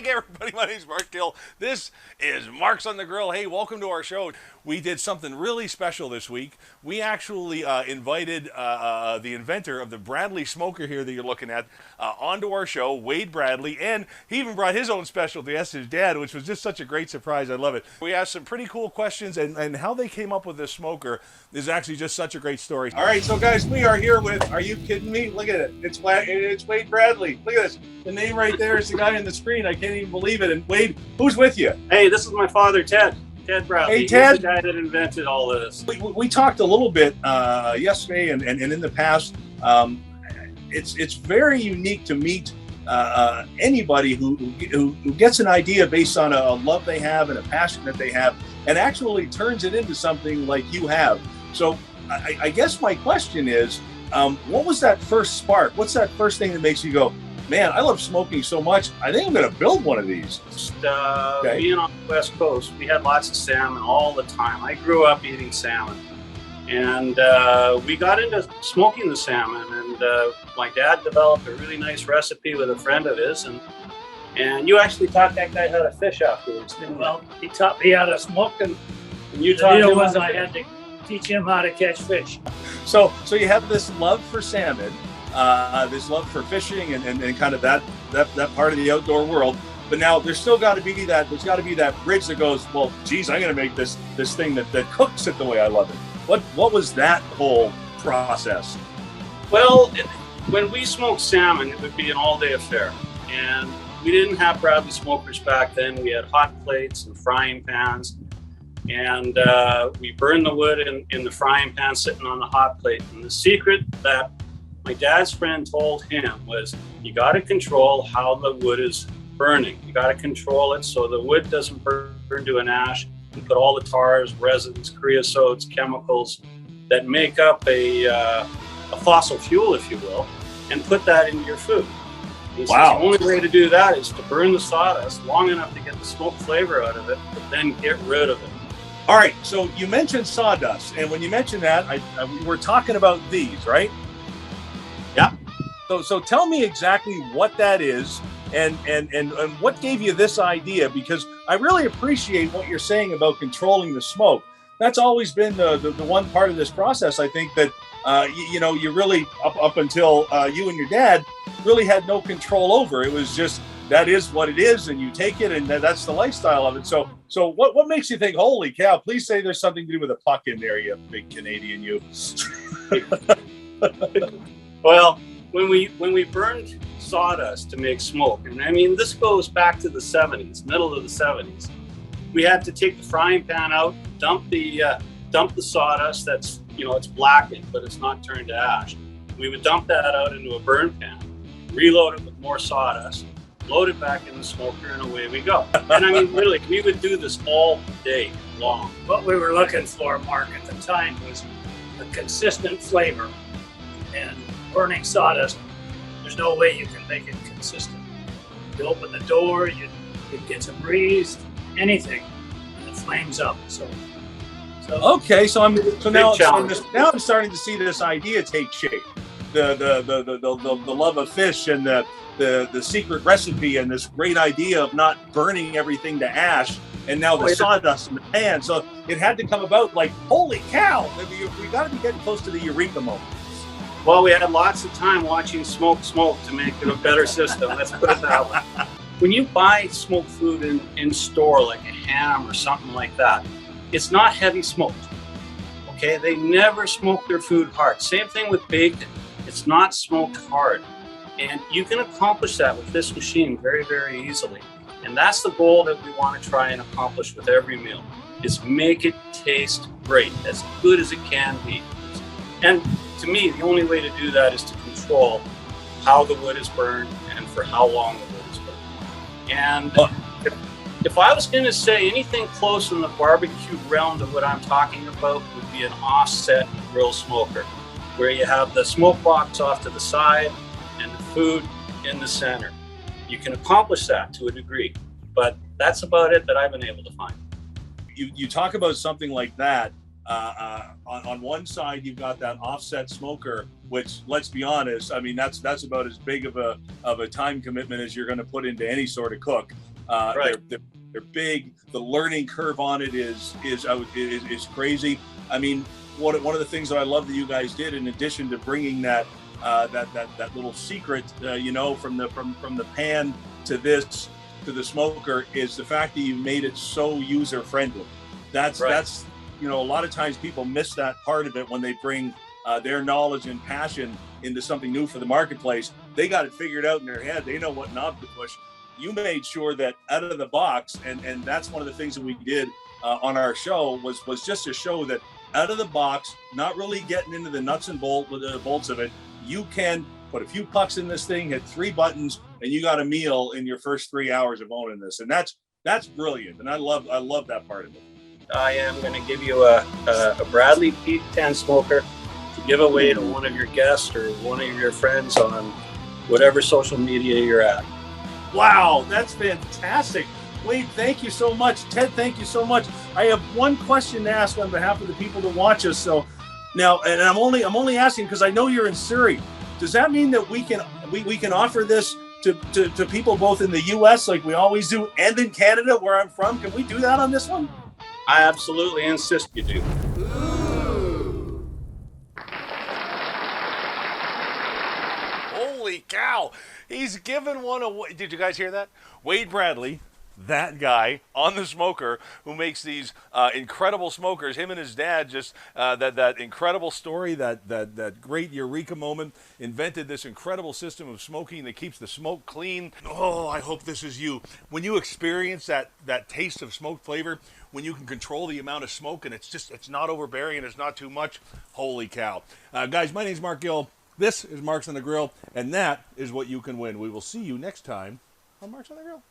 Hi everybody, my name is Marc Gill. This is Marcs on the Grill. Hey, welcome to our show. We did something really special this week. We actually invited the inventor of the Bradley smoker here that you're looking at onto our show, Wade Bradley, and he even brought his own specialty, that's his dad, which was just such a great surprise. I love it. We asked some pretty cool questions, and how they came up with this smoker is actually just such a great story. All right, so guys, we are here with, are you kidding me? Look at it. It's Wade Bradley. Look at this. The name right there is the guy on the screen. I can't even believe it. And Wade, who's with you? Hey, this is my father, Ted. Ted Bradley. Hey, Ted. He's the guy that invented all this. We talked a little bit yesterday and in the past. It's very unique to meet anybody who gets an idea based on a love they have and a passion that they have, and actually turns it into something like you have. So I guess my question is, what was that first spark? What's that first thing that makes you go, man, I love smoking so much, I think I'm going to build one of these? Being on the West Coast, we had lots of salmon all the time. I grew up eating salmon. And we got into smoking the salmon. And my dad developed a really nice recipe with a friend of his. And you actually taught that guy how to fish afterwards, didn't you? Well, he taught me how to smoke, and you the taught deal him was how I to had to teach him how to catch fish. So you have this love for salmon, this love for fishing and kind of that part of the outdoor world. But now there's got to be that bridge that goes, well, geez, I'm going to make this thing that cooks it the way I love it. What was that whole process? Well, when we smoked salmon, it would be an all-day affair. And we didn't have Bradley smokers back then. We had hot plates and frying pans. And we burned the wood in the frying pan sitting on the hot plate. And the secret that my dad's friend told him was, you got to control how the wood is burning. You got to control it so the wood doesn't burn to an ash. You put all the tars, resins, creosotes, chemicals that make up a fossil fuel, if you will, and put that into your food. He says the only way to do that is to burn the sawdust long enough to get the smoke flavor out of it, but then get rid of it. All right, so you mentioned sawdust, and when you mentioned that, we were talking about these, right? Yeah. So tell me exactly what that is, and what gave you this idea, because I really appreciate what you're saying about controlling the smoke. That's always been the one part of this process, I think, that you really up until you and your dad really had no control over. It was just, that is what it is, and you take it, and that's the lifestyle of it. So what makes you think, holy cow, please say there's something to do with a puck in there, you big Canadian, you. Well, when we burned sawdust to make smoke, and I mean, this goes back to the 70s, middle of the 70s, we had to take the frying pan out, dump the sawdust that's, it's blackened, but it's not turned to ash. We would dump that out into a burn pan, reload it with more sawdust, load it back in the smoker, and away we go. And I mean, really, we would do this all day long. What we were looking for, Mark, at the time was a consistent flavor. And burning sawdust, there's no way you can make it consistent. You open the door, it gets a breeze, anything, and it flames up. So okay, so now I'm starting to see this idea take shape. The love of fish and the secret recipe and this great idea of not burning everything to ash, and now the sawdust in the pan. So it had to come about like, holy cow, we got to be getting close to the eureka moment. Well, we had lots of time watching smoke to make it a better system. Let's put it that way. When you buy smoked food in store, like a ham or something like that, it's not heavy smoked. Okay, they never smoke their food hard. Same thing with bacon. It's not smoked hard. And you can accomplish that with this machine very, very easily. And that's the goal that we want to try and accomplish with every meal, is make it taste great, as good as it can be. And to me, the only way to do that is to control how the wood is burned and for how long the wood is burned. And if I was going to say anything close in the barbecue realm to what I'm talking about, would be an offset grill smoker, where you have the smoke box off to the side and the food in the center. You can accomplish that to a degree, but that's about it that I've been able to find. You talk about something like that. On one side, you've got that offset smoker, which, let's be honest, I mean, that's about as big of a time commitment as you're going to put into any sort of cook. Right. They're big. The learning curve on it is crazy. I mean, one of the things that I love that you guys did, in addition to bringing that little secret, from the pan to this to the smoker, is the fact that you made it so user friendly. That's a lot of times people miss that part of it when they bring their knowledge and passion into something new for the marketplace. They got it figured out in their head. They know what knob to push. You made sure that out of the box, and that's one of the things that we did on our show was just to show that out of the box, not really getting into the nuts and bolts of it. You can put a few pucks in this thing, hit 3 buttons, and you got a meal in your first 3 hours of owning this. And that's brilliant, and I love that part of it. I am going to give you a Bradley P10 smoker to give away to one of your guests or one of your friends on whatever social media you're at. Wow, that's fantastic. Wade, thank you so much. Ted, thank you so much. I have one question to ask on behalf of the people that watch us. So now, and I'm only asking because I know you're in Surrey. Does that mean that we can offer this to people both in the U.S. like we always do, and in Canada, where I'm from? Can we do that on this one? I absolutely insist you do. Holy cow! He's given one away. Did you guys hear that? Wade Bradley, that guy on the smoker who makes these incredible smokers. Him and his dad just that incredible story, that great eureka moment, invented this incredible system of smoking that keeps the smoke clean. Oh, I hope this is you. When you experience that taste of smoked flavor, when you can control the amount of smoke and it's not overbearing and it's not too much. Holy cow. Guys, my name's Marc Gill. This is Marcs on the Grill, and that is what you can win. We will see you next time on Marcs on the Grill.